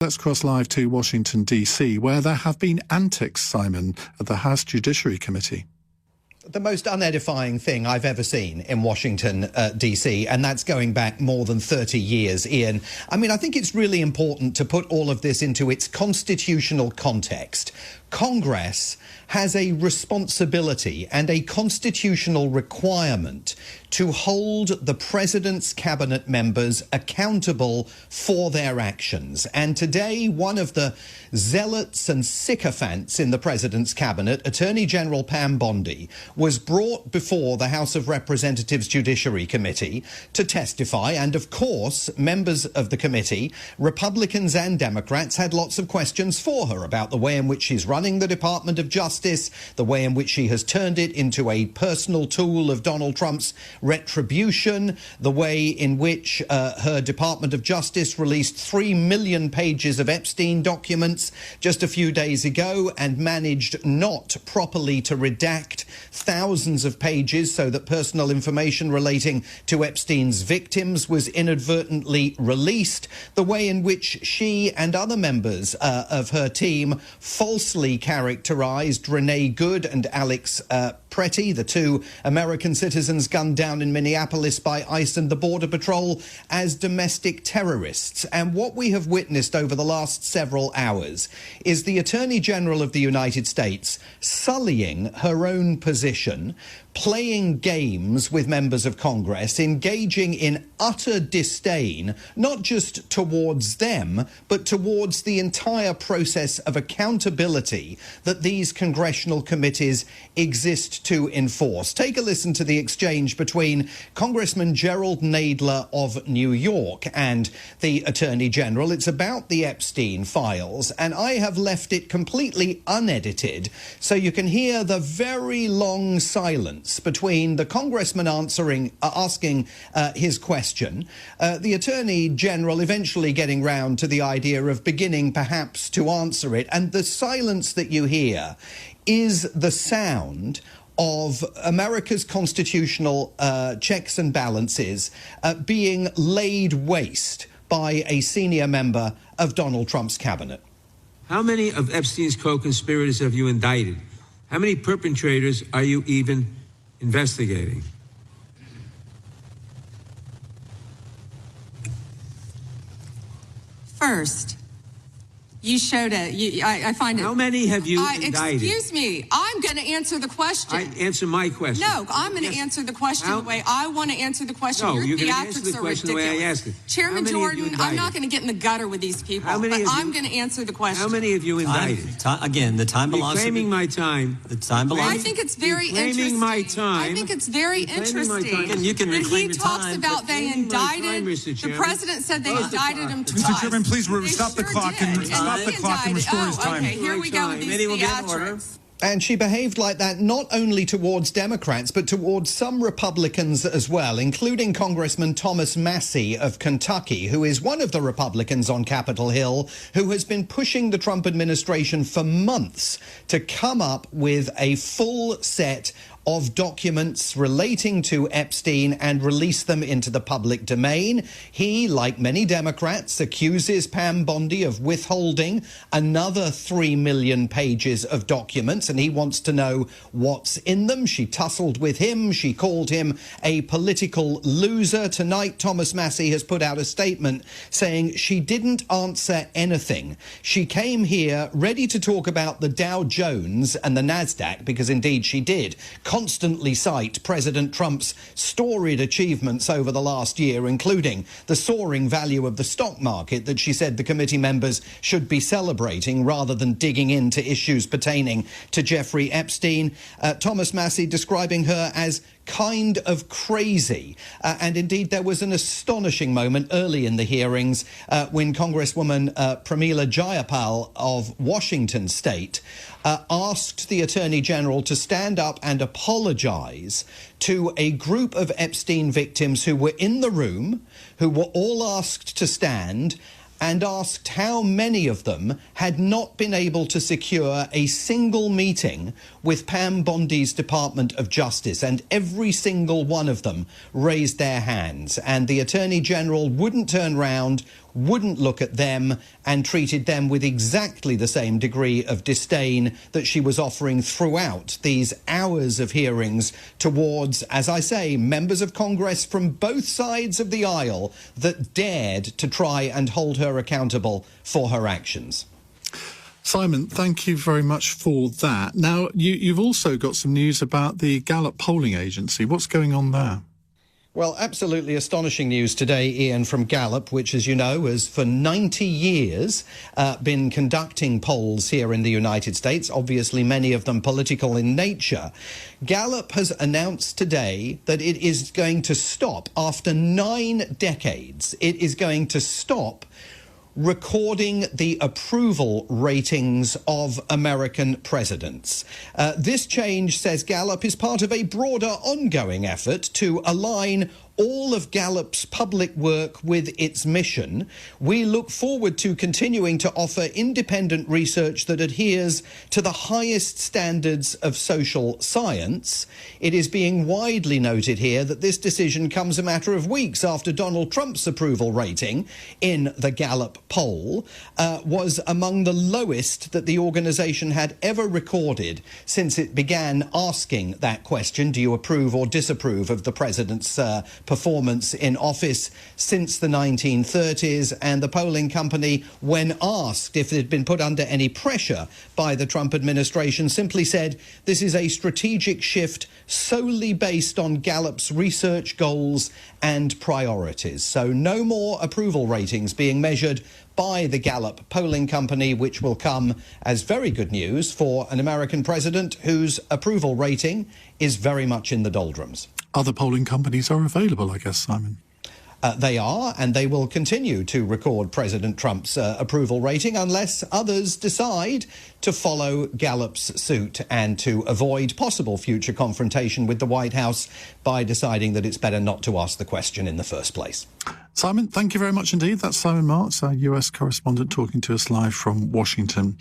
Let's cross live to Washington, D.C., where there have been antics, Simon, at the House Judiciary Committee. The most unedifying thing I've ever seen in Washington, D.C., and that's going back more than 30 years, Ian. I mean, I think it's really important to put all of this into its constitutional context. Congress has a responsibility and a constitutional requirement to hold the president's cabinet members accountable for their actions. And today, one of the zealots and sycophants in the president's cabinet, Attorney General Pam Bondi, was brought before the House of Representatives Judiciary Committee to testify. And of course, members of the committee, Republicans and Democrats, had lots of questions for her about the way in which she's running the Department of Justice, the way in which she has turned it into a personal tool of Donald Trump's retribution, the way in which her Department of Justice released 3 million pages of Epstein documents just a few days ago and managed not properly to redact thousands of pages so that personal information relating to Epstein's victims was inadvertently released, the way in which she and other members of her team falsely characterized Renee Good and Alex Pretty, the two American citizens gunned down in Minneapolis by ICE and the Border Patrol, as domestic terrorists. And what we have witnessed over the last several hours is the Attorney General of the United States sullying her own position, playing games with members of Congress, engaging in utter disdain, not just towards them, but towards the entire process of accountability that these congressional committees exist to enforce. Take a listen to the exchange between Congressman Gerald Nadler of New York and the Attorney General. It's about the Epstein files, and I have left it completely unedited so you can hear the very long silence between the congressman asking his question, the Attorney General eventually getting round to the idea of beginning perhaps to answer it, and the silence that you hear is the sound of America's constitutional checks and balances being laid waste by a senior member of Donald Trump's cabinet. How many of Epstein's co-conspirators have you indicted? How many perpetrators are you even investigating? First, you showed it. I find it. How many have you indicted? Excuse me. I'm going to answer the question. Answer my question. No, I'm going to answer the question the way I want to answer the question. No, Your you're going to answer the question ridiculous. the way I asked it. Chairman Jordan, I'm not going to get in the gutter with these people, but I'm going to answer the question. How many have you indicted? Again, the time belongs to me. Claiming my time. The time belongs. I think it's very interesting. Claiming my time. I think it's very interesting. And you can reclaim your time. He talks about they indicted. The president said they indicted him twice. Mr. Chairman, please stop the clock and restore his time. Okay, here we go with these theatrics. And she behaved like that not only towards Democrats, but towards some Republicans as well, including Congressman Thomas Massie of Kentucky, who is one of the Republicans on Capitol Hill, who has been pushing the Trump administration for months to come up with a full set of documents relating to Epstein and release them into the public domain. He, like many Democrats, accuses Pam Bondi of withholding another 3 million pages of documents, and he wants to know what's in them. She tussled with him. She called him a political loser. Tonight, Thomas Massie has put out a statement saying she didn't answer anything. She came here ready to talk about the Dow Jones and the NASDAQ, because indeed she did constantly cite President Trump's storied achievements over the last year, including the soaring value of the stock market that she said the committee members should be celebrating rather than digging into issues pertaining to Jeffrey Epstein. Thomas Massie describing her as kind of crazy. And indeed, there was an astonishing moment early in the hearings when Congresswoman Pramila Jayapal of Washington State asked the Attorney General to stand up and apologize to a group of Epstein victims who were in the room, who were all asked to stand, and asked how many of them had not been able to secure a single meeting with Pam Bondi's Department of Justice. And every single one of them raised their hands. And the Attorney General wouldn't turn round, wouldn't look at them and treated them with exactly the same degree of disdain that she was offering throughout these hours of hearings towards, as I say, members of Congress from both sides of the aisle that dared to try and hold her accountable for her actions. Simon, thank you very much for that. Now, you've also got some news about the Gallup polling agency. What's going on there? Well, absolutely astonishing news today, Iain, from Gallup, which, as you know, has for 90 years been conducting polls here in the United States, obviously many of them political in nature. Gallup has announced today that it is going to stop, after 9 decades, it is going to stop recording the approval ratings of American presidents. This change, says Gallup, is part of a broader ongoing effort to align all of Gallup's public work with its mission. We look forward to continuing to offer independent research that adheres to the highest standards of social science. It is being widely noted here that this decision comes a matter of weeks after Donald Trump's approval rating in the Gallup poll was among the lowest that the organisation had ever recorded since it began asking that question, do you approve or disapprove of the president's performance in office, since the 1930s. And the polling company, when asked if it had been put under any pressure by the Trump administration, simply said this is a strategic shift solely based on Gallup's research goals and priorities. So no more approval ratings being measured by the Gallup polling company, which will come as very good news for an American president whose approval rating is very much in the doldrums. Other polling companies are available, I guess, Simon. They are, and they will continue to record President Trump's approval rating unless others decide to follow Gallup's suit and to avoid possible future confrontation with the White House by deciding that it's better not to ask the question in the first place. Simon, thank you very much indeed. That's Simon Marks, our US correspondent, talking to us live from Washington.